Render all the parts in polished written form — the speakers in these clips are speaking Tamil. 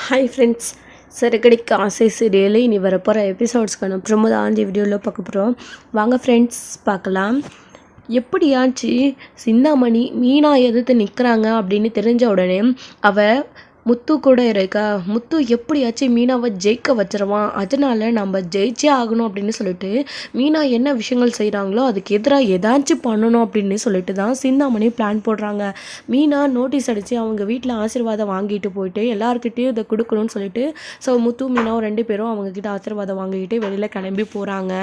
ஹாய் ஃப்ரெண்ட்ஸ், சிறகடிக்க ஆசை சீரியல் இனி வரப்போகிற எபிசோட்ஸ்க்கான ப்ரோமோ தான் இந்த வீடியோவில் பார்க்க போகிறோம். வாங்க ஃப்ரெண்ட்ஸ் பார்க்கலாம். எப்படியாச்சு சிந்தாமணி மீனா எதிர்த்து நிற்கிறாங்க அப்படின்னு தெரிஞ்ச உடனே அவள் முத்து கூட இருக்கா. முத்து எப்படியாச்சும் மீனாவை ஜெயிக்க வச்சிருவான், அதனால நம்ம ஜெயிச்சே ஆகணும் அப்படின்னு சொல்லிட்டு மீனா என்ன விஷயங்கள் செய்கிறாங்களோ அதுக்கு எதிராக ஏதாச்சும் பண்ணணும் அப்படின்னு சொல்லிட்டு தான் சிந்தாமணி பிளான் போடுறாங்க. மீனா நோட்டீஸ் அடித்து அவங்க வீட்டில் ஆசீர்வாதம் வாங்கிட்டு போயிட்டு எல்லாருக்கிட்டையும் இதை கொடுக்கணும்னு சொல்லிட்டு முத்து மீனாவும் 2 பேரும் அவங்கக்கிட்ட ஆசீர்வாதம் வாங்கிட்டு வெளியில் கிளம்பி போகிறாங்க.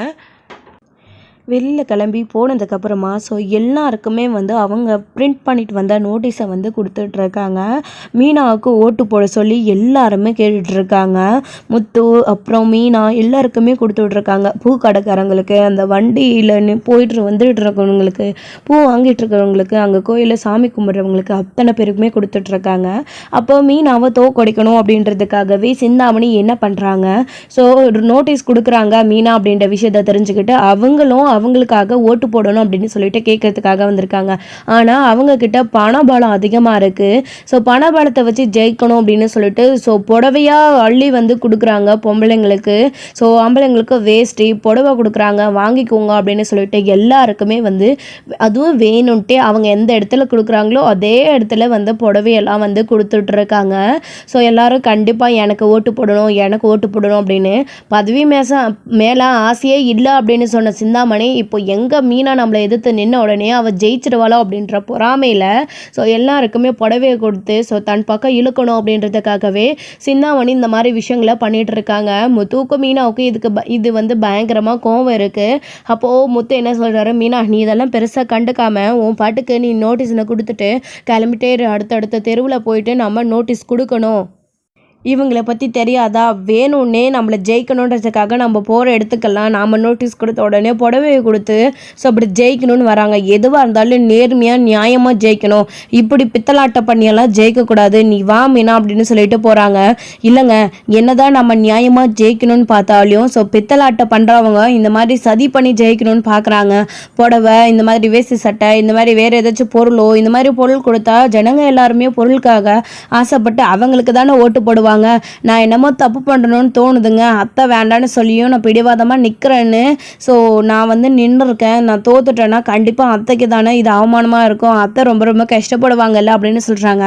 வெளியில் கிளம்பி போனதுக்கப்புறமா எல்லாருக்குமே அவங்க பிரிண்ட் பண்ணிட்டு வந்த நோட்டீஸை கொடுத்துட்ருக்காங்க. மீனாவுக்கு ஓட்டு போட சொல்லி எல்லாருமே கேட்டுட்ருக்காங்க. முத்து அப்புறம் மீனா எல்லாருக்குமே கொடுத்துட்ருக்காங்க. பூ கடைக்காரங்களுக்கு, அந்த வண்டியில் போயிட்டு வந்துட்டு இருக்கவங்களுக்கு, பூ வாங்கிட்டு இருக்கிறவங்களுக்கு, அங்கே கோயிலில் சாமி கும்பிட்றவங்களுக்கு அத்தனை பேருக்குமே கொடுத்துட்ருக்காங்க. அப்போ மீனாவை தோக்கடிக்கணும் அப்படின்றதுக்காகவே சிந்தாமணி என்ன பண்ணுறாங்க, நோட்டீஸ் கொடுக்குறாங்க மீனா அப்படின்ற விஷயத்த தெரிஞ்சுக்கிட்டு அவங்களுக்காக ஓட்டு போடணும் அப்படின்னு சொல்லிட்டு கேட்கறதுக்காக வந்திருக்காங்க. ஆனால் அவங்கக்கிட்ட பணபலம் அதிகமாக இருக்குது. பணபலத்தை வச்சு ஜெயிக்கணும் அப்படின்னு சொல்லிட்டு புடவையாக அள்ளி கொடுக்குறாங்க பொம்பளைங்களுக்கு. ஆம்பளைங்களுக்கு வேஷ்டி புடவை கொடுக்குறாங்க, வாங்கிக்கோங்க அப்படின்னு சொல்லிட்டு எல்லாருக்குமே அதுவும் வேணும்ட்டே அவங்க எந்த இடத்துல கொடுக்குறாங்களோ அதே இடத்துல புடவையெல்லாம் கொடுத்துட்ருக்காங்க. எல்லாரும் கண்டிப்பாக எனக்கு ஓட்டு போடணும் அப்படின்னு பதவி மேலே ஆசையே இல்லை அப்படின்னு சொன்ன சிந்தாமணி இப்போ எங்கே மீனா நம்மளை எதிர்த்து நின்ன உடனே அவள் ஜெயிச்சிடுவாளோ அப்படின்ற பொறாமையில் எல்லாருக்குமே புடவையை கொடுத்து தன் பக்கம் இழுக்கணும் அப்படின்றதுக்காகவே சிந்தாமணி இந்த மாதிரி விஷயங்களை பண்ணிட்டு இருக்காங்க. முத்துக்கும் மீனாவுக்கும் இது பயங்கரமாக கோவம் இருக்குது. அப்போது முத்து என்ன சொல்கிறாரு, மீனா நீ இதெல்லாம் பெருசாக கண்டுக்காம உன் பாட்டுக்கு நீ நோட்டீஸில் கொடுத்துட்டு கிளம்பிட்டே அடுத்தடுத்த தெருவில் போயிட்டு நம்ம நோட்டீஸ் கொடுக்கணும். இவங்களை பற்றி தெரியாதா, வேணும்னே நம்மளை ஜெயிக்கணுன்றதுக்காக நம்ம போகிற இடத்துக்கெல்லாம் நாம் நோட்டீஸ் கொடுத்த உடனே புடவையை கொடுத்து அப்படி ஜெயிக்கணும்னு வராங்க. எதுவாக இருந்தாலும் நேர்மையாக நியாயமாக ஜெயிக்கணும், இப்படி பித்தலாட்டம் பண்ணியெல்லாம் ஜெயிக்கக்கூடாது, நீ வா மீனா அப்படின்னு சொல்லிட்டு போகிறாங்க. இல்லைங்க, என்னதான் நம்ம நியாயமாக ஜெயிக்கணும்னு பார்த்தாலையும் பித்தலாட்டம் பண்ணுறவங்க இந்த மாதிரி சதி பண்ணி ஜெயிக்கணும்னு பார்க்குறாங்க. புடவை, இந்த மாதிரி வேஷ்டி சட்டை, இந்த மாதிரி வேறு ஏதாச்சும் பொருளோ இந்த மாதிரி பொருள் கொடுத்தா ஜனங்க எல்லாருமே பொருளுக்காக ஆசைப்பட்டு அவங்களுக்கு தானே ஓட்டு போடுவாங்க. நான் என்னமோ தப்பு பண்ணணும்னு தோணுதுங்க, அத்தை வேண்டான்னு சொல்லியும் நான் பிடிவாதமாக நிற்கிறேன்னு நான் நின்று இருக்கேன். நான் தோத்துட்டேன்னா கண்டிப்பாக அத்தைக்கு தானே இது அவமானமாக இருக்கும், அத்தை ரொம்ப ரொம்ப கஷ்டப்படுவாங்கல்ல அப்படின்னு சொல்கிறாங்க.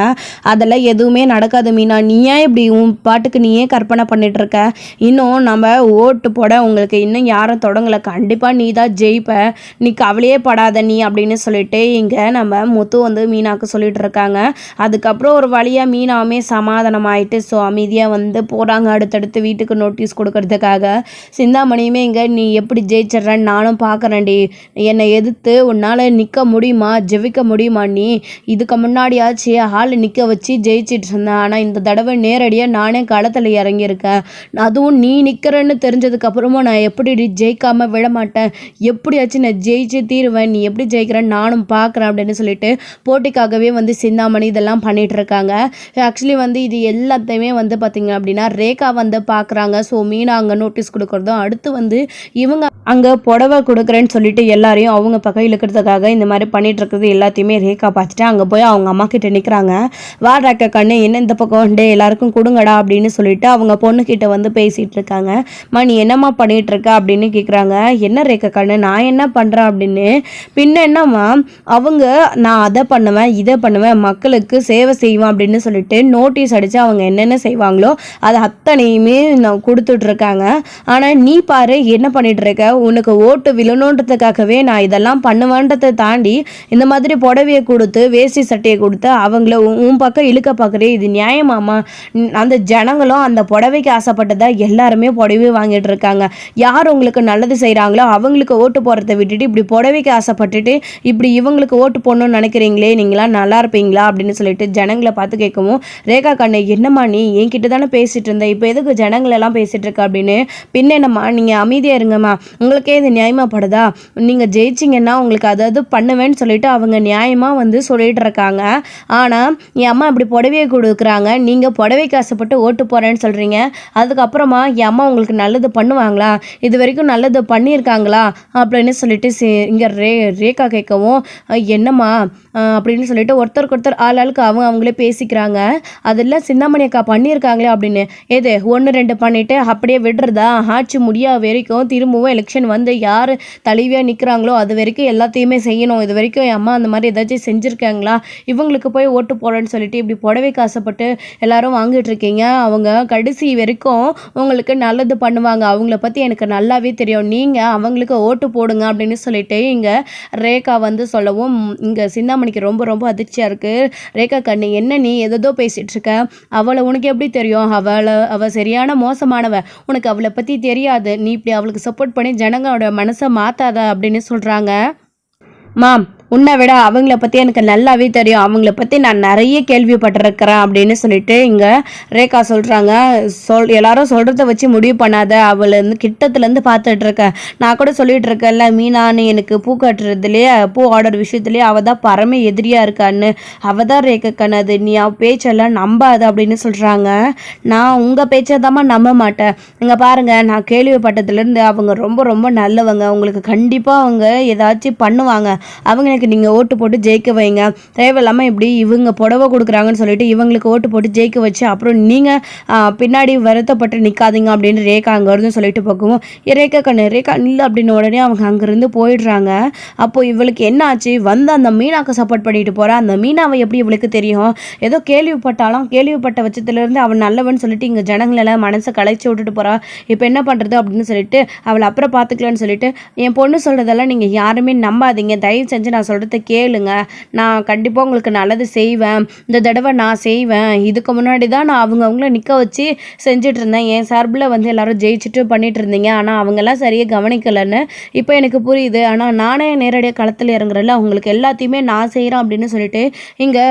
அதெல்லாம் எதுவுமே நடக்காது மீனா, நீயே இப்படி உன் பாட்டுக்கு நீயே கற்பனை பண்ணிட்டு இருக்க. இன்னும் நம்ம ஓட்டு போட உங்களுக்கு இன்னும் யாரும் தொடங்கலை, கண்டிப்பாக நீ தான் ஜெயிப்ப, நீ கவலையே படாத நீ அப்படின்னு சொல்லிட்டு இங்கே நம்ம முத்து மீனாவுக்கு சொல்லிட்டு இருக்காங்க. அதுக்கப்புறம் ஒரு வழியாக மீனாவுமே சமாதானம் ஆயிட்டு அமைதியாக போகிறாங்க. அடுத்தடுத்து வீட்டுக்கு நோட்டீஸ் கொடுக்கறதுக்காக சிந்தாமணியுமே இங்கே நீ எப்படி ஜெயிச்சிட்றன்னு நானும் பார்க்குறேன்டி, என்னை எதிர்த்து உன்னால் நிற்க முடியுமா, ஜெயிக்க முடியுமா, நீ இதுக்கு முன்னாடியாச்சு ஆள் நிற்க வச்சு ஜெயிச்சிட்டு இருந்தேன், ஆனால் இந்த தடவை நேரடியாக நானே களத்தில் இறங்கியிருக்கேன், அதுவும் நீ நிற்கிறேன்னு தெரிஞ்சதுக்கப்புறமும் நான் எப்படி ஜெயிக்காமல் விட மாட்டேன், எப்படியாச்சும் நான் ஜெயிச்சு தீருவேன், நீ எப்படி ஜெயிக்கிறேன்னு நானும் பார்க்குறேன் அப்படின்னு சொல்லிட்டு போட்டிக்காகவே சிந்தாமணி இதெல்லாம் பண்ணிகிட்டு இருக்காங்க. ஆக்சுவலி இது எல்லாத்தையுமே பார்த்தீங்க அப்படின்னா ரேகா பார்க்குறாங்க. மீனா அங்கே நோட்டீஸ் கொடுக்குறதும் அடுத்து இவங்க அங்கே புடவை கொடுக்குறேன்னு சொல்லிட்டு எல்லாரையும் அவங்க பக்கம் இழுக்கிறதுக்காக இந்த மாதிரி பண்ணிட்டு இருக்கிறது எல்லாத்தையுமே ரேகா பார்த்துட்டு அங்கே போய் அவங்க அம்மா கிட்ட நிற்கிறாங்க. வா ரேகா கண்ணு, என்ன இந்த பக்கம் டே எல்லாருக்கும் கொடுங்கடா அப்படின்னு சொல்லிட்டு அவங்க பொண்ணுக்கிட்ட பேசிகிட்டு இருக்காங்க. நீ என்னம்மா பண்ணிகிட்டு இருக்க அப்படின்னு கேட்குறாங்க. என்ன ரேகா கண்ணு, நான் என்ன பண்ணுறேன் அப்படின்னு. பின்ன என்னம்மா அவங்க நான் அதை பண்ணுவேன் இதை பண்ணுவேன் மக்களுக்கு சேவை செய்வேன் அப்படின்னு சொல்லிட்டு நோட்டீஸ் அடித்து அவங்க என்னென்ன செய்வாங்களோ அதை அத்தனையுமே நான் கொடுத்துட்ருக்காங்க. ஆனால் நீ பாரு என்ன பண்ணிட்டு இருக்க, உனக்கு ஓட்டு விழணுன்றதுக்காகவே நான் இதெல்லாம் பண்ணுவேன்றதை தாண்டி இந்த மாதிரி புடவையை கொடுத்து வேஷ்டி சட்டையை கொடுத்து அவங்கள உன் பக்கம் இழுக்க பார்க்குறே, இது நியாயமாமா? அந்த ஜனங்களும் அந்த புடவைக்கு ஆசைப்பட்டதா எல்லாருமே புடவை வாங்கிட்டு இருக்காங்க. யார் உங்களுக்கு நல்லது செய்கிறாங்களோ அவங்களுக்கு ஓட்டு போடுறத விட்டுட்டு இப்படி புடவைக்கு ஆசைப்பட்டுட்டு இப்படி இவங்களுக்கு ஓட்டு போடணும்னு நினைக்கிறீங்களே, நீங்களாம் நல்லா இருப்பீங்களா அப்படின்னு சொல்லிட்டு ஜனங்களை பார்த்து கேட்கவும், ரேகா கண்ணு என்னம்மா நீ என்கிட்ட தானே பேசிகிட்டு இருந்தேன், இப்போ எதுக்கு ஜனங்களெல்லாம் பேசிகிட்டு இருக்க அப்படின்னு. பின்ன என்னம்மா நீங்கள் அமைதியாக இருங்கம்மா, உங்களுக்கே இது நியாயமாகப்படுதா, நீங்கள் ஜெயிச்சிங்கன்னா உங்களுக்கு அதாவது பண்ணுவேன்னு சொல்லிட்டு அவங்க நியாயமாக சொல்லிட்டு இருக்காங்க. ஆனால் என் அம்மா இப்படி புடவையை கொடுக்குறாங்க, நீங்கள் புடவைக்கு ஆசைப்பட்டு ஓட்டு போகிறேன்னு சொல்கிறீங்க, அதுக்கப்புறமா என் அம்மா உங்களுக்கு நல்லது பண்ணுவாங்களா, இது வரைக்கும் நல்லது பண்ணியிருக்காங்களா அப்படின்னு சொல்லிட்டு இங்கே ரேகா கேட்கவும், என்னம்மா அப்படின்னு சொல்லிட்டு ஒருத்தருக்கு ஒருத்தர் ஆளாளுக்கு அவங்களே பேசிக்கிறாங்க. அதெல்லாம் சிந்தாமணி அக்கா பண்ணி பண்ணியிருக்காங்களே அப்படின்னு. எது 1-2 பண்ணிவிட்டு அப்படியே விடுறதா? ஆட்சி முடியாத வரைக்கும் திரும்பவும் எலெக்ஷன் வந்து யார் தலைவியாக நிற்கிறாங்களோ அது வரைக்கும் எல்லாத்தையுமே செய்யணும். இது வரைக்கும் என் அம்மா அந்த மாதிரி ஏதாச்சும் செஞ்சுருக்காங்களா? இவங்களுக்கு போய் ஓட்டு போடுறேன்னு சொல்லிட்டு இப்படி புடவைக்கு ஆசைப்பட்டு எல்லாரும் வாங்கிட்டு இருக்கீங்க. அவங்க கடைசி வரைக்கும் உங்களுக்கு நல்லது பண்ணுவாங்க. அவங்கள பற்றி எனக்கு நல்லாவே தெரியும். நீங்கள் அவங்களுக்கு ஓட்டு போடுங்க அப்படின்னு சொல்லிட்டு இங்கே ரேகா வந்து சொல்லவும் இங்கே சிந்தாமணிக்கு ரொம்ப ரொம்ப அதிர்ச்சியாக இருக்குது. ரேகா கண்ணு என்ன நீ எதோ பேசிகிட்டு இருக்க? அவளை உனக்கு எப்படி தெரியும்? அவள் சரியான மோசமானவ. உனக்கு அவளை பற்றி தெரியாது. நீ இப்படி அவளுக்கு சப்போர்ட் பண்ணி ஜனங்களோட மனசை மாற்றாத அப்படின்னு சொல்கிறாங்க. மாம், உன்னை விட அவங்கள பற்றி எனக்கு நல்லாவே தெரியும். அவங்கள பற்றி நான் நிறைய கேள்விப்பட்டிருக்கிறேன் அப்படின்னு சொல்லிட்டு இங்கே ரேகா சொல்கிறாங்க. எல்லாரும் சொல்கிறத வச்சு முடிவு பண்ணாத. அவளை கிட்டத்துலேருந்து பார்த்துட்டு இருக்கேன். நான் கூட சொல்லிட்டு இருக்கேன்ல, மீனான்னு எனக்கு பூ கட்டுறதுலேயே பூ ஆர்டர் விஷயத்துலேயே அவள் தான் பரம எதிரியாக இருக்கான்னு. அவள் தான் ரேகா கண்ணு. அது நீ அவள் பேச்செல்லாம் நம்பாது அப்படின்னு சொல்கிறாங்க. நான் உங்கள் பேச்சை தாம்மா நம்ப மாட்டேன். இங்கே பாருங்கள், நான் கேள்விப்பட்டதுலேருந்து அவங்க ரொம்ப ரொம்ப நல்லவங்க. உங்களுக்கு கண்டிப்பாக அவங்க ஏதாச்சும் பண்ணுவாங்க. அவங்களுக்கு நீங்கள் ஓட்டு போட்டு ஜெயிக்க வைங்க. தேவையில்லாமல் இப்படி இவங்க புடவை கொடுக்குறாங்கன்னு சொல்லிட்டு இவங்களுக்கு ஓட்டு போட்டு ஜெயிக்க வச்சு அப்புறம் நீங்கள் பின்னாடி வருத்தப்பட்டு நிற்காதீங்க அப்படின்னு ரேகா அங்கேருந்து சொல்லிட்டு போகவும், ரேகா கண்ணு ரேகா இல்லை அப்படின்னு உடனே அவங்க அங்கேருந்து போயிடுறாங்க. அப்போது இவளுக்கு என்ன ஆச்சு? வந்து அந்த மீனாக்கு சப்போர்ட் பண்ணிட்டு போகிறா. அந்த மீனாவை எப்படி இவளுக்கு தெரியும்? ஏதோ கேள்விப்பட்ட பட்சத்துலேருந்து அவன் நல்லவன் சொல்லிட்டு இங்கே ஜனங்களெல்லாம் மனசை கலைச்சி விட்டுட்டு போகிறா. இப்போ என்ன பண்ணுறது அப்படின்னு சொல்லிட்டு அவளை அப்புறம் பார்த்துக்கலான்னு சொல்லிட்டு, என் பொண்ணு சொல்கிறதெல்லாம் நீங்கள் யாருமே நம்பாதீங்க. தயவு செஞ்சு நான் சொல்கிறத கேளுங்க. நான் கண்டிப்பாக உங்களுக்கு நல்லது செய்வேன். இந்த தடவை நான் செய்வேன். இதுக்கு முன்னாடி தான் நான் அவங்கள நிற்க வச்சு செஞ்சுட்டு இருந்தேன். என் சார்பில் வந்து எல்லாரும் ஜெயிச்சுட்டு பண்ணிட்டு இருந்தீங்க. ஆனால் அவங்கெல்லாம் சரியாக கவனிக்கலைன்னு இப்போ எனக்கு புரியுது. ஆனால் நானே நேரடியாக களத்தில் இறங்குறல அவங்களுக்கு எல்லாத்தையுமே நான் செய்கிறேன் அப்படின்னு சொல்லிட்டு இங்கே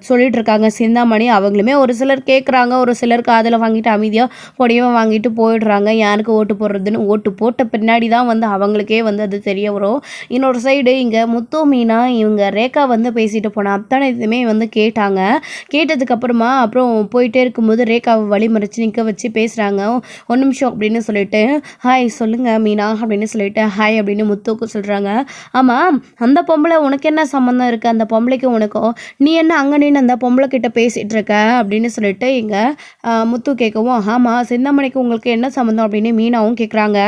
சொல்லிட்டு இருக்காங்க சிந்தாமணி. அவங்களுமே ஒரு சிலர் கேட்குறாங்க, ஒரு சிலர் காதில் வாங்கிட்டு அமைதியாக பொடியவை வாங்கிட்டு போயிடுறாங்க. யாருக்கு ஓட்டு போடுறதுன்னு ஓட்டு போட்ட பின்னாடி தான் வந்து அவங்களுக்கே வந்து அது தெரிய வரும். இன்னொரு சைடு இங்கே முத்து மீனா இவங்க ரேகா வந்து பேசிட்டு போனால் அத்தனை இதுவுமே வந்து கேட்டாங்க. கேட்டதுக்கப்புறமா அப்புறம் போயிட்டே இருக்கும்போது ரேகாவை வழிமறிச்சு நிற்க வச்சு பேசுகிறாங்க. 1 நிமிஷம் அப்படின்னு சொல்லிட்டு, ஹாய் சொல்லுங்கள் மீனா அப்படின்னு சொல்லிட்டு ஹாய் அப்படின்னு முத்துக்கு சொல்கிறாங்க. ஆமாம், அந்த பொம்பளை உனக்கு என்ன சம்மந்தம் இருக்குது? அந்த பொம்பளைக்கு உனக்கும் நீ என்ன அங்கே நின்று அந்த பொம்பளை கிட்ட பேசிகிட்டு இருக்க அப்படின்னு சொல்லிட்டு இங்கே முத்து கேட்கவும், ஆமாம் சிந்தாமணிக்கு உங்களுக்கு என்ன சம்மந்தம் அப்படின்னு மீனாவும் கேட்குறாங்க.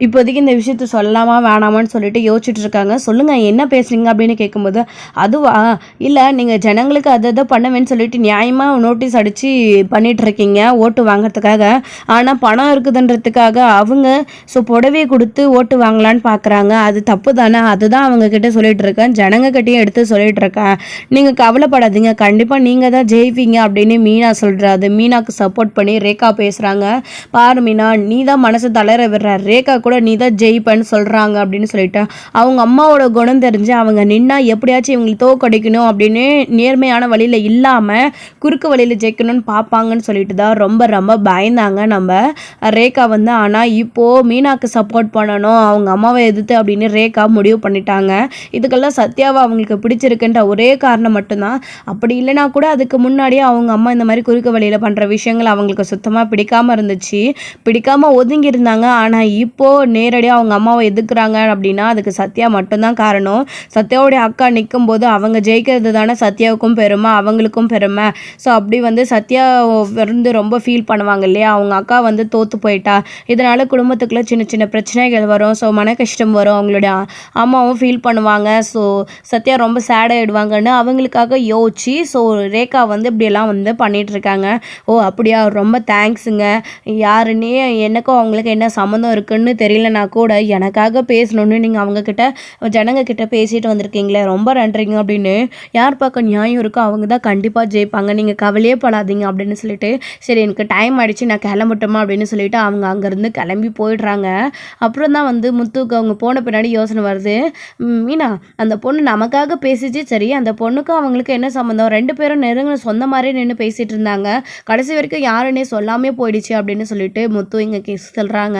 இப்போதைக்கு இந்த விஷயத்த சொல்லலாமா வேணாமான்னு சொல்லிட்டு யோசிச்சுட்டு இருக்காங்க. சொல்லுங்கள் என்ன பேசுகிறீங்க அப்படின்னு கேட்கும்போது, அதுவா இல்லை நீங்கள் ஜனங்களுக்கு அதை பண்ணுவேன்னு சொல்லிட்டு நியாயமாக நோட்டீஸ் அடித்து பண்ணிகிட்ருக்கீங்க ஓட்டு வாங்கிறதுக்காக. ஆனால் பணம் இருக்குதுன்றதுக்காக அவங்க புடவையை கொடுத்து ஓட்டு வாங்கலான்னு பார்க்குறாங்க. அது தப்பு தானே? அதுதான் அவங்கக்கிட்ட சொல்லிகிட்டு இருக்கேன். ஜனங்கக்கிட்டையும் எடுத்து சொல்லிகிட்டு இருக்கேன். நீங்கள் கவலைப்படாதீங்க, கண்டிப்பாக நீங்கள் தான் ஜெயிப்பீங்க அப்படின்னு மீனா சொல்கிறாரு. மீனாக்கு சப்போர்ட் பண்ணி ரேகா பேசுகிறாங்க. பாரு மீனா, நீ தான் மனசு தளர விடுற. ரேகா கூட நீ தான் ஜெயிப்பேன்னு சொல்கிறாங்க அப்படின்னு சொல்லிட்டு அவங்க அம்மாவோட குணம் தெரிஞ்சு அவங்க நின்னா எப்படியாச்சும் இவங்களுக்கு தோக்கடிக்கணும் அப்படின்னு நேர்மையான வழியில் இல்லாமல் குறுக்கு வழியில் ஜெயிக்கணும்னு பார்ப்பாங்கன்னு சொல்லிட்டு தான் ரொம்ப ரொம்ப பயந்தாங்க நம்ம ரேகா வந்து. ஆனால் இப்போது மீனாக்கு சப்போர்ட் பண்ணணும் அவங்க அம்மாவை எதிர்த்து அப்படின்னு ரேகா முடிவு பண்ணிட்டாங்க. இதுக்கெல்லாம் சத்யாவை அவங்களுக்கு பிடிச்சிருக்குன்ற ஒரே காரணம் மட்டும்தான். அப்படி இல்லைனா கூட அதுக்கு முன்னாடியே அவங்க அம்மா இந்த மாதிரி குறுக்கு வழியில் பண்ணுற விஷயங்கள் அவங்களுக்கு சுத்தமாக பிடிக்காமல் இருந்துச்சு. பிடிக்காமல் ஒதுங்கி இருந்தாங்க. ஆனால் இப்போது நேரடியாக அவங்க அம்மாவை எதுக்குறாங்க அப்படின்னா அதுக்கு சத்யா மட்டும்தான் காரணம். சத்யாவுடைய அக்கா நிற்கும் போது அவங்க ஜெயிக்கிறது தானே சத்யாவுக்கும் பெருமை, அவங்களுக்கும் பெருமை. ஸோ அப்படி வந்து சத்யா வந்து ரொம்ப ஃபீல் பண்ணுவாங்க இல்லையா, அவங்க அக்கா வந்து தோற்று போயிட்டா. இதனால் குடும்பத்துக்குள்ளே சின்ன சின்ன பிரச்சனைகள் வரும். ஸோ மன கஷ்டம் வரும். அவங்களுடைய அம்மாவும் ஃபீல் பண்ணுவாங்க. ஸோ சத்யா ரொம்ப சேட் ஆகிடுவாங்கன்னு அவங்களுக்காக யோசிச்சு ரேகா வந்து இப்படியெல்லாம் வந்து பண்ணிகிட்ருக்காங்க. ஓ அப்படியா, ரொம்ப தேங்க்ஸுங்க. யாருன்னே எனக்கும் அவங்களுக்கு என்ன சம்மந்தம் இருக்குன்னு தெரியலனா கூட எனக்காக பேசணுன்னு நீங்கள் அவங்கக்கிட்ட ஜனங்கக்கிட்ட பேசிட்டு வந்திருக்கீங்களே, ரொம்ப நன்றிங்க அப்படின்னு. யார் பக்கம் நியாயம் இருக்கோ அவங்க தான் கண்டிப்பாக ஜெயிப்பாங்க, நீங்கள் கவலையே படாதீங்க அப்படின்னு சொல்லிட்டு, சரி எனக்கு டைம் ஆகிடுச்சு நான் கிளம்பட்டுமா அப்படின்னு சொல்லிட்டு அவங்க அங்கேருந்து கிளம்பி போயிடுறாங்க. அப்புறம் தான் வந்து முத்துக்கு அவங்க போன பின்னாடி யோசனை வருது. மீனா, அந்த பொண்ணு நமக்காக பேசிச்சு, சரி அந்த பொண்ணுக்கும் அவங்களுக்கு என்ன சம்மந்தம்? 2 பேரும் நெருங்கின சொந்த மாதிரி நின்று பேசிகிட்டு இருந்தாங்க, கடைசி வரைக்கும் யாருன்னே சொல்லாமே போயிடுச்சு அப்படின்னு சொல்லிட்டு முத்து இங்கே சொல்கிறாங்க.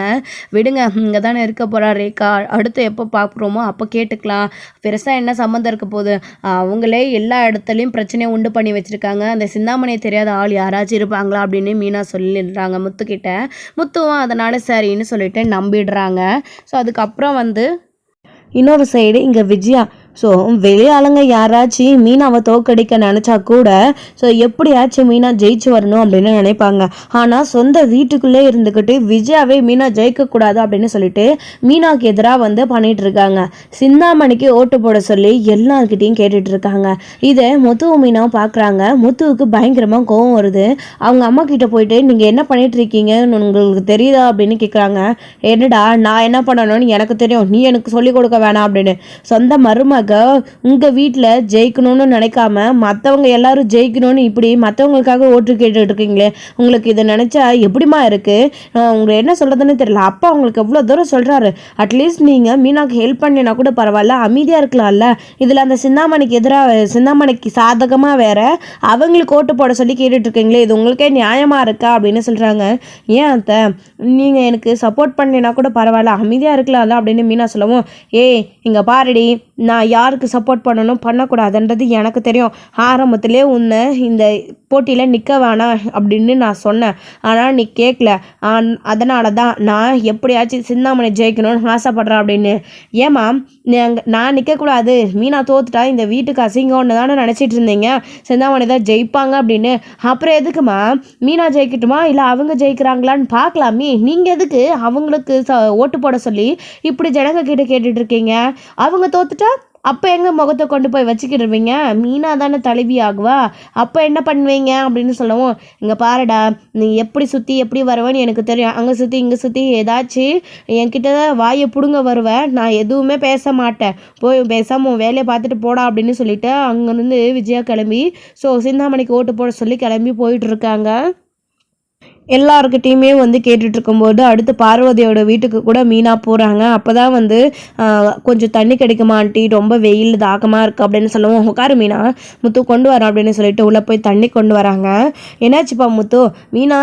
விடுங்க, இங்கே தானே இருக்க போகிறா ரேகா, அடுத்து எப்போ பார்க்குறோமோ அப்போ கேட்டுக்கலாம், பெருசாக என்ன சம்மந்தம் இருக்க போகுது? அவங்களே எல்லா இடத்துலையும் பிரச்சனையை உண்டு பண்ணி வச்சுருக்காங்க, அந்த சிந்தாமணியை தெரியாத ஆள் யாராச்சும் இருப்பாங்களா அப்படின்னு மீனா சொல்லிடுறாங்க முத்துக்கிட்ட. முத்துவும் அதனால் சரின்னு சொல்லிட்டு நம்பிடுறாங்க. ஸோ அதுக்கப்புறம் வந்து இன்னொரு சைடு இங்கே விஜயா ஸோ வெளி ஆளுங்க யாராச்சும் மீனாவை தோக்கடிக்க நினச்சா கூட ஸோ எப்படியாச்சும் மீனா ஜெயிச்சு வரணும் அப்படின்னு நினைப்பாங்க. ஆனால் சொந்த வீட்டுக்குள்ளே இருந்துக்கிட்டு விஜயாவே மீனா ஜெயிக்கக்கூடாது அப்படின்னு சொல்லிட்டு மீனாவுக்கு எதிராக வந்து பண்ணிட்டு இருக்காங்க. சிந்தாமணிக்கு ஓட்டு போட சொல்லி எல்லார்கிட்டையும் கேட்டுட்டு இருக்காங்க. இதை முத்துவும் மீனாவும் பார்க்குறாங்க. முத்துவுக்கு பயங்கரமாக கோவம் வருது. அவங்க அம்மா கிட்ட போயிட்டு நீங்கள் என்ன பண்ணிட்டு இருக்கீங்கன்னு உங்களுக்கு தெரியுதா அப்படின்னு கேட்குறாங்க. என்னடா நான் என்ன பண்ணணும்னு எனக்கு தெரியும், நீ எனக்கு சொல்லிக் கொடுக்க வேணாம் அப்படின்னு. சொந்த மருமக உங்கள் வீட்டில் ஜெயிக்கணும்னு நினைக்காம மற்றவங்க எல்லாரும் ஜெயிக்கணும்னு இப்படி மற்றவங்களுக்காக ஓட்டு கேட்டுட்டு இருக்கீங்களே, உங்களுக்கு இதை நினச்சா எப்படிமா இருக்குது? உங்களுக்கு என்ன சொல்கிறதுன்னு தெரியல. அப்பா உங்களுக்கு எவ்வளோ தூரம் சொல்கிறாரு, அட்லீஸ்ட் நீங்கள் மீனாக்கு ஹெல்ப் பண்ணினா கூட பரவாயில்ல, அமைதியாக இருக்கலாம்ல. இதில் அந்த சிந்தாமணிக்கு எதிராக சிந்தாமணிக்கு சாதகமாக வேற அவங்களுக்கு ஓட்டு போட சொல்லி கேட்டுட்டு இருக்கீங்களே, இது உங்களுக்கே நியாயமாக இருக்கா அப்படின்னு சொல்கிறாங்க. ஏன் அத்தை, நீங்கள் எனக்கு சப்போர்ட் பண்ணினா கூட பரவாயில்ல, அமைதியாக இருக்கலாம்ல அப்படின்னு மீனா சொல்லவும், ஏய் இங்கே பாருடி, நான் யாருக்கு சப்போர்ட் பண்ணணும் பண்ணக்கூடாதுன்றது எனக்கு தெரியும். ஆரம்பத்திலே உன்னை இந்த போட்டியில் நிற்க வேணாம் அப்படின்னு நான் சொன்னேன். ஆனால் நீ கேட்கல. அதனால தான் நான் எப்படியாச்சும் சிந்தாமணி ஜெயிக்கணும்னு ஆசைப்பட்றேன் அப்படின்னு. ஏமா நான் நிற்கக்கூடாது, மீனா தோத்துட்டா இந்த வீட்டுக்கு அசிங்கம்னு தானே நினச்சிட்டு இருந்தீங்க, சிந்தாமணி தான் ஜெயிப்பாங்க அப்படின்னு. அப்புறம் எதுக்குமா மீனா ஜெயிக்கட்டுமா இல்லை அவங்க ஜெயிக்கிறாங்களான்னு பார்க்கலாமே, நீங்கள் எதுக்கு அவங்களுக்கு ஓட்டு போட சொல்லி இப்படி ஜனங்க கிட்ட கேட்டுட்டு இருக்கீங்க? அவங்க தோத்துட்டா அப்போ எங்கே முகத்தை கொண்டு போய் வச்சுக்கிடுவீங்க? மீனா தானே தலைவி ஆகுவா, அப்போ என்ன பண்ணுவீங்க அப்படின்னு சொல்லவும், இங்கே பாருடா, நீ எப்படி சுற்றி எப்படி வருவேன்னு எனக்கு தெரியும். அங்கே சுற்றி இங்கே சுற்றி ஏதாச்சும் என்கிட்ட தான் வாயை பிடுங்க வருவேன், நான் எதுவுமே பேச மாட்டேன், போய் பேசாமல் உன் வேலையை பார்த்துட்டு போடா அப்படின்னு சொல்லிட்டு அங்கேருந்து விஜயா கிளம்பி சிந்தாமணிக்கு ஓட்டு போட சொல்லி கிளம்பி போயிட்டுருக்காங்க. எல்லாருக்கிட்டையுமே வந்து கேட்டுட்டு இருக்கும்போது அடுத்து பார்வதியோட வீட்டுக்கு கூட மீனா போகிறாங்க. அப்போ தான் வந்து கொஞ்சம் தண்ணி கிடைக்குமா ஆண்டி, ரொம்ப வெயில் தாகமாக இருக்குது அப்படின்னு சொல்லுவோம். உட்காரு மீனா, முத்து கொண்டு வரேன் அப்படின்னு சொல்லிட்டு உள்ளே போய் தண்ணி கொண்டு வராங்க. என்னாச்சுப்பா முத்து, மீனா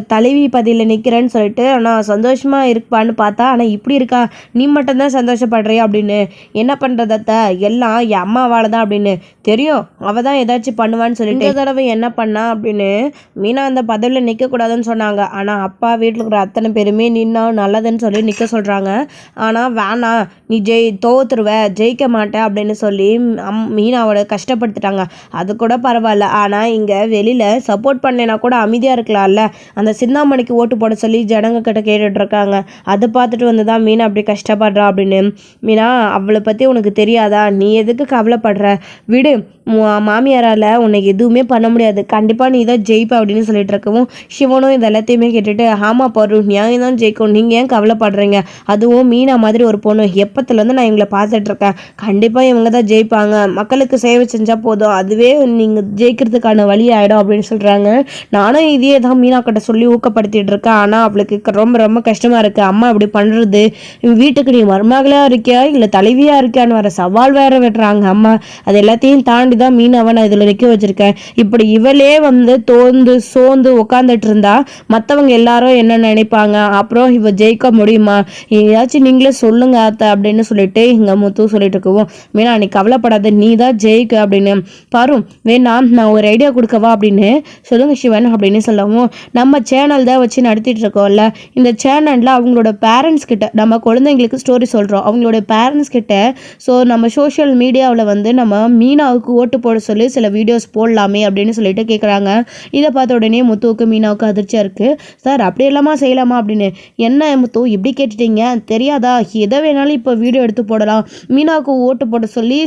தலைவி பதியில் நிற்கிறேன்னு சொல்லிட்டு ஆனால் சந்தோஷமாக இருப்பான்னு பார்த்தா ஆனால் இப்படி இருக்கா, நீ மட்டும்தான் சந்தோஷப்படுறியா அப்படின்னு. என்ன பண்ணுறதத்த, எல்லாம் என் அம்மாவால் தான் அப்படின்னு தெரியும், அவள் தான் ஏதாச்சும் பண்ணுவான்னு சொல்லிட்டு இந்த தடவை என்ன பண்ணா அப்படின்னு. மீனா அந்த பதவியில் நிற்கக்கூடாதுன்னு சொன்னாங்க. ஆனால் அப்பா வீட்டில் இருக்கிற அத்தனை பேருமே நின்னா நல்லதுன்னு சொல்லி நிற்க சொல்கிறாங்க. ஆனால் வேணாம், நீ தோத்துருவ, ஜெயிக்க மாட்டேன் அப்படின்னு சொல்லி மீனாவோட கஷ்டப்படுத்திட்டாங்க. அது கூட பரவாயில்ல, ஆனால் இங்கே வெளியில் சப்போர்ட் பண்ணலைன்னா கூட அமைதியாக இருக்கலாம்ல, அந்த சிந்தாமணிக்கு ஓட்டு போட சொல்லி ஜனங்க கிட்ட கேட்டுட்ருக்காங்க. அதை பார்த்துட்டு வந்து தான் மீனா அப்படி கஷ்டப்படுறா அப்படின்னு. மீனா, அவளை பற்றி உனக்கு தெரியாதா, நீ எதுக்கு கவலைப்படுற, விடு, மாமியாரால் உன்னை எதுவுமே பண்ண முடியாது, கண்டிப்பாக நீ தான் ஜெயிப்ப அப்படின்னு சொல்லிட்டு இருக்கவும் சிவனும் இது எல்லாத்தையுமே கேட்டுட்டு, ஆமாம் பரு, நியாயம் தான் ஜெயிக்கும், நீங்கள் ஏன் கவலைப்படுறீங்க, அதுவும் மீனா மாதிரி ஒரு பொண்ணு எப்பத்துலேருந்து நான் இவங்களை பார்த்துட்ருக்கேன், கண்டிப்பாக இவங்க தான் ஜெயிப்பாங்க, மக்களுக்கு சேவை செஞ்சால் போதும், அதுவே நீங்கள் ஜெயிக்கிறதுக்கான வழி ஆகிடும் அப்படின்னு சொல்கிறாங்க. நானும் இதே தான் மீனா கிட்ட சொல்லி ஊக்கப்படுத்திட்டு இருக்கேன். ஆனால் அவளுக்கு ரொம்ப ரொம்ப கஷ்டமாக இருக்குது, அம்மா இப்படி பண்ணுறது, வீட்டுக்கு நீ மருமகளாக இருக்கியா இல்லை தலைவியாக இருக்கியான்னு வர சவால் வேற விடுறாங்க அம்மா. அது எல்லாத்தையும் தாண்டி தான் மீனாவை நான் இதில் நிற்க வச்சிருக்கேன். இப்படி இவளே வந்து சோர்ந்து உட்காந்துட்டு இருந்தா மற்றவங்க எல்லாரும் என்ன நினைப்பாங்க, அப்புறம் இவ ஜெயிக்க முடியுமா, ஏதாச்சும் நீங்களே சொல்லுங்க அத்தை அப்படின்னு சொல்லிட்டு இங்கே முத்து சொல்லிட்டு இருக்கவும், மீனா நீ கவலைப்படாத, நீ தான் ஜெயிக்க அப்படின்னு. பாரு வேணா நான் ஒரு ஐடியா கொடுக்கவா அப்படின்னு. சொல்லுங்க சிவன் அப்படின்னு சொல்லவும், நம்ம சேனல் தான் வச்சு நடத்திட்டு இருக்கோம்ல, இந்த சேனலில் அவங்களோட பேரண்ட்ஸ் கிட்ட நம்ம குழந்தைங்களுக்கு ஸ்டோரி சொல்கிறோம், அவங்களோட பேரண்ட்ஸ் கிட்ட நம்ம சோஷியல் மீடியாவில் வந்து நம்ம மீனாவுக்கு ஓட்டு போட சொல்லி சில வீடியோஸ் போடலாமே அப்படின்னு சொல்லிட்டு கேட்குறாங்க. இதை பார்த்த உடனே முத்துவுக்கு மீனாவுக்கு அதிர்ச்சியாக இருக்குது. சார் அப்படி இல்லாமல் செய்யலாமா அப்படின்னு. என்ன முத்து இப்படி கேட்டுட்டீங்க, தெரியாதா, எதை வேணாலும் இப்போ வீடியோ எடுத்து போடலாம், மீனாவுக்கு ஓட்டு போட சொல்லி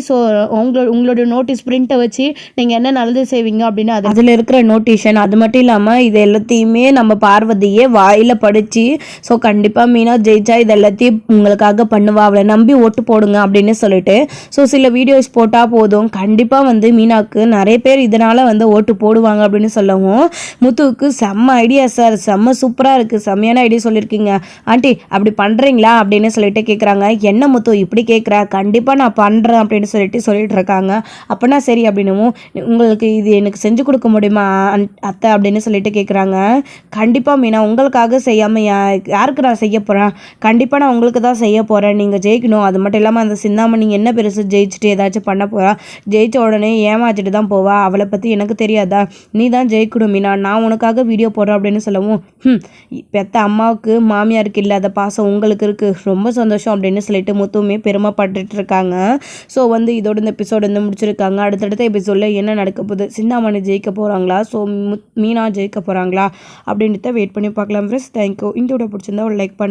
உங்களுடைய நோட்டீஸ் பிரிண்ட்டை வச்சு நீங்கள் என்ன நல்லது செய்வீங்க அப்படின்னு அதில் இருக்கிற நோட்டீஷன், அது மட்டும் இல்லாமல் இது எல்லாத்தையுமே நம்ம பார்வதியே வாயில் படித்து கண்டிப்பாக மீனா ஜெயிச்சா இது எல்லாத்தையும் உங்களுக்காக பண்ணுவா, அவளை நம்பி ஓட்டு போடுங்க அப்படின்னு சொல்லிட்டு சில வீடியோஸ் போட்டால் போதும், கண்டிப்பாக வந்து மீனாவுக்கு நிறைய பேர் இதனால் வந்து ஓட்டு போடுவாங்க அப்படின்னு சொல்லவும், முத்துவுக்கு செம்ம ஐடியா சார், செம்ம சூப்பராக இருக்குது, செம்மையான ஐடியா சொல்லியிருக்கீங்க ஆண்டி, அப்படி பண்ணுறீங்களா அப்படின்னு சொல்லிட்டு கேட்குறாங்க. என்ன முத்து இப்படி கேட்குற, கண்டிப்பாக நான் பண்ணுறேன் அப்படின்னு சொல்லிட்டு இருக்காங்க. அப்போனா சரி அப்படின்னும், உங்களுக்கு இது எனக்கு செஞ்சு கொடுக்க முடியுமா அத்தை அப்படின்னு சொல்லிட்டு கேட்குறாங்க. கண்டிப்பாக மீனா, உங்களுக்காக செய்யாமல் யாருக்கு நான் செய்ய போகிறேன், கண்டிப்பாக நான் உங்களுக்கு தான் செய்ய போகிறேன், நீங்கள் ஜெயிக்கணும், அது மட்டும் இல்லாமல் அந்த சிந்தாமணி என்ன பெருசு ஜெயிச்சுட்டு ஏதாச்சும் பண்ண போகிறா, ஜெயிச்ச உடனே உடனே ஏமாற்றிட்டு தான் போவா, அவளை பற்றி எனக்கு தெரியாதா, நீ தான் ஜெயிக்கணும் மீனா, நான் உனக்காக வீடியோ போடுறேன் அப்படின்னு சொல்லவும் பெத்த அம்மாவுக்கு மாமியாருக்கு இல்லாத பாசம் உங்களுக்கு இருக்குது, ரொம்ப சந்தோஷம் அப்படின்னு சொல்லிட்டு முத்துவுமே பெருமைப்பட்டுட்டு இருக்காங்க. ஸோ இதோட இந்த எபிசோடு முடிச்சிருக்காங்க. அடுத்தடுத்த எபிசோடில் என்ன நடக்க போகுது, சிந்தாமணி ஜெயிக்க போகிறாங்களா, ஸோ மீனா ஜெயிக்க போகிறாங்களா அப்படின்றத வெயிட் பண்ணி பார்க்கலாம் ஃப்ரெண்ட்ஸ். தேங்க்யூ. இந்த வீடியோ பிடிச்சிருந்தா ஒரு லைக் பண்ணு.